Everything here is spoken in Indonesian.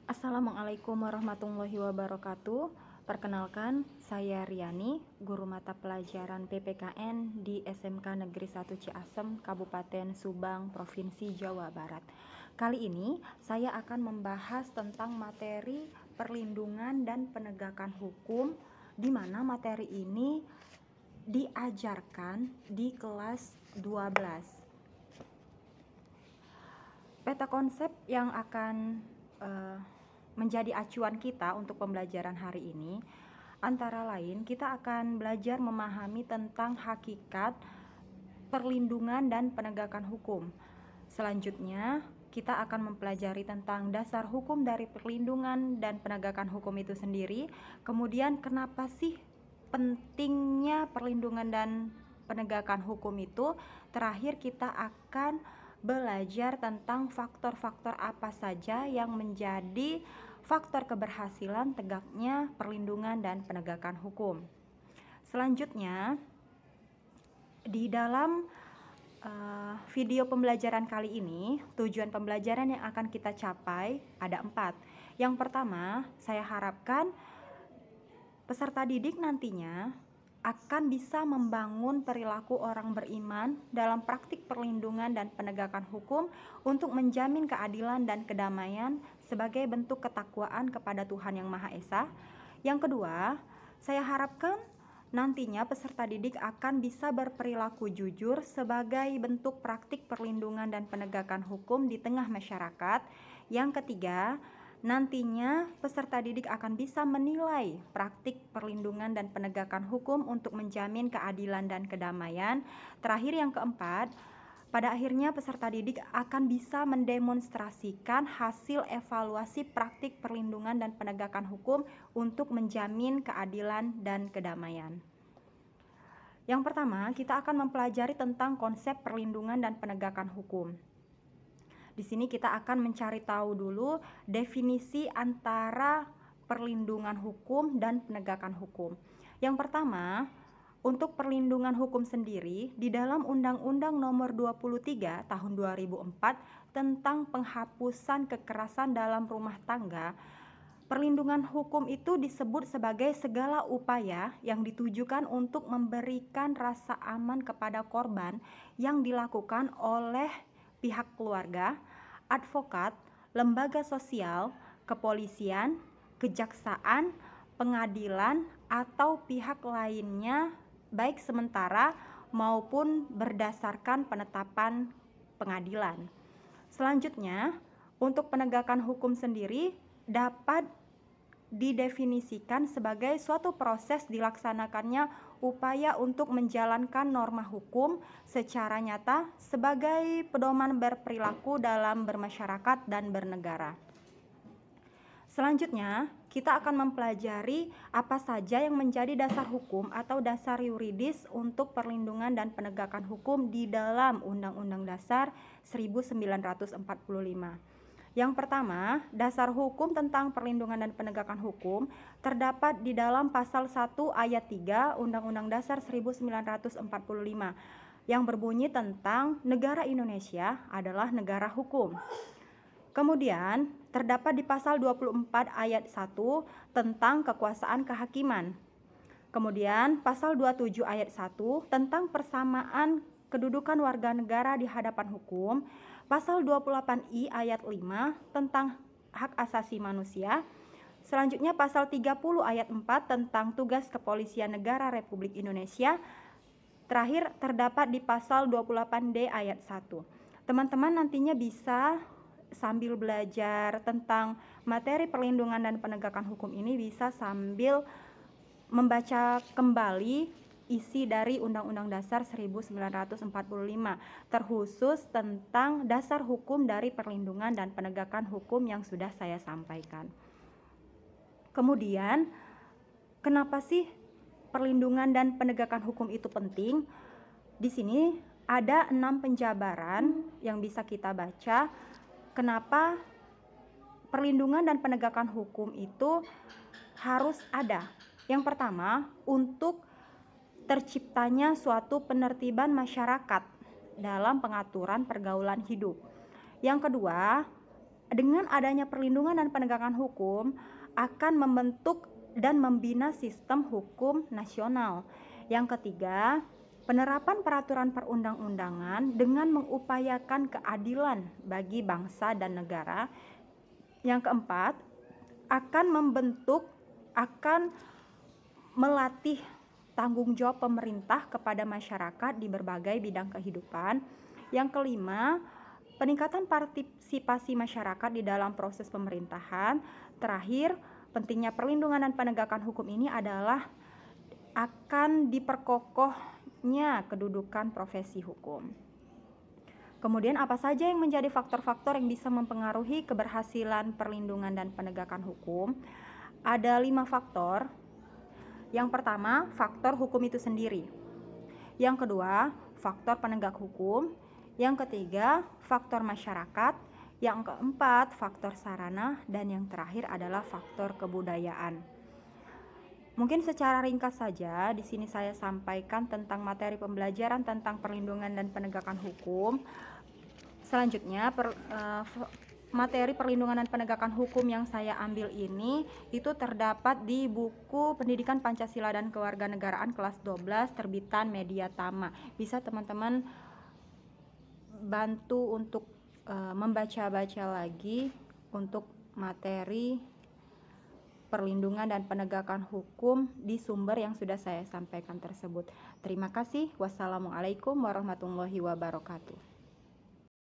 Assalamualaikum warahmatullahi wabarakatuh. Perkenalkan, saya Riani, guru mata pelajaran PPKN di SMK Negeri 1 Ciasem, Kabupaten Subang, Provinsi Jawa Barat. Kali ini saya akan membahas tentang materi perlindungan dan penegakan hukum, di mana materi ini diajarkan di kelas 12. Peta konsep yang akan menjadi acuan kita untuk pembelajaran hari ini, antara lain kita akan belajar memahami tentang hakikat perlindungan dan penegakan hukum. Selanjutnya, kita akan mempelajari tentang dasar hukum dari perlindungan dan penegakan hukum itu sendiri. Kemudian, kenapa sih pentingnya perlindungan dan penegakan hukum itu? Terakhir, kita akan belajar tentang faktor-faktor apa saja yang menjadi faktor keberhasilan tegaknya perlindungan dan penegakan hukum. Selanjutnya, di dalam video pembelajaran kali ini, tujuan pembelajaran yang akan kita capai ada 4. Yang pertama, saya harapkan peserta didik nantinya akan bisa membangun perilaku orang beriman dalam praktik perlindungan dan penegakan hukum untuk menjamin keadilan dan kedamaian sebagai bentuk ketakwaan kepada Tuhan Yang Maha Esa. Yang kedua, saya harapkan nantinya peserta didik akan bisa berperilaku jujur sebagai bentuk praktik perlindungan dan penegakan hukum di tengah masyarakat. Yang ketiga, nantinya peserta didik akan bisa menilai praktik perlindungan dan penegakan hukum untuk menjamin keadilan dan kedamaian. Terakhir, yang keempat, pada akhirnya peserta didik akan bisa mendemonstrasikan hasil evaluasi praktik perlindungan dan penegakan hukum untuk menjamin keadilan dan kedamaian. Yang pertama, kita akan mempelajari tentang konsep perlindungan dan penegakan hukum. Di sini kita akan mencari tahu dulu definisi antara perlindungan hukum dan penegakan hukum. Yang pertama, untuk perlindungan hukum sendiri, di dalam Undang-Undang Nomor 23 Tahun 2004 tentang penghapusan kekerasan dalam rumah tangga, perlindungan hukum itu disebut sebagai segala upaya yang ditujukan untuk memberikan rasa aman kepada korban yang dilakukan oleh pihak keluarga, advokat, lembaga sosial, kepolisian, kejaksaan, pengadilan, atau pihak lainnya, baik sementara maupun berdasarkan penetapan pengadilan. Selanjutnya, untuk penegakan hukum sendiri dapat didefinisikan sebagai suatu proses dilaksanakannya upaya untuk menjalankan norma hukum secara nyata sebagai pedoman berperilaku dalam bermasyarakat dan bernegara. Selanjutnya, kita akan mempelajari apa saja yang menjadi dasar hukum atau dasar yuridis untuk perlindungan dan penegakan hukum di dalam Undang-Undang Dasar 1945. Yang pertama, dasar hukum tentang perlindungan dan penegakan hukum terdapat di dalam pasal 1 ayat 3 Undang-Undang Dasar 1945 yang berbunyi tentang negara Indonesia adalah negara hukum. Kemudian, terdapat di pasal 24 ayat 1 tentang kekuasaan kehakiman. Kemudian, pasal 27 ayat 1 tentang persamaan kedudukan warga negara di hadapan hukum. Pasal 28I ayat 5 tentang hak asasi manusia. Selanjutnya pasal 30 ayat 4 tentang tugas kepolisian negara Republik Indonesia. Terakhir terdapat di pasal 28D ayat 1. Teman-teman nantinya bisa sambil belajar tentang materi perlindungan dan penegakan hukum ini bisa sambil membaca kembali isi dari Undang-Undang Dasar 1945, terkhusus tentang dasar hukum dari perlindungan dan penegakan hukum yang sudah saya sampaikan. Kemudian, kenapa sih perlindungan dan penegakan hukum itu penting? Di sini ada 6 penjabaran yang bisa kita baca. Kenapa perlindungan dan penegakan hukum itu harus ada? Yang pertama, untuk terciptanya suatu penertiban masyarakat dalam pengaturan pergaulan hidup. Yang kedua, dengan adanya perlindungan dan penegakan hukum akan membentuk dan membina sistem hukum nasional. Yang ketiga, penerapan peraturan perundang-undangan dengan mengupayakan keadilan bagi bangsa dan negara. Yang keempat, akan melatih tanggung jawab pemerintah kepada masyarakat di berbagai bidang kehidupan. Yang kelima, peningkatan partisipasi masyarakat di dalam proses pemerintahan. Terakhir, pentingnya perlindungan dan penegakan hukum ini adalah akan diperkokohnya kedudukan profesi hukum. Kemudian apa saja yang menjadi faktor-faktor yang bisa mempengaruhi keberhasilan perlindungan dan penegakan hukum? Ada 5 faktor. Yang pertama, faktor hukum itu sendiri. Yang kedua, faktor penegak hukum. Yang ketiga, faktor masyarakat. Yang keempat, faktor sarana. Dan yang terakhir adalah faktor kebudayaan. Mungkin secara ringkas saja, di sini saya sampaikan tentang materi pembelajaran tentang perlindungan dan penegakan hukum. Selanjutnya, materi perlindungan dan penegakan hukum yang saya ambil ini itu terdapat di buku Pendidikan Pancasila dan Kewarganegaraan kelas 12 terbitan Media Tama. Bisa teman-teman bantu untuk membaca-baca lagi untuk materi perlindungan dan penegakan hukum di sumber yang sudah saya sampaikan tersebut. Terima kasih. Wassalamualaikum warahmatullahi wabarakatuh.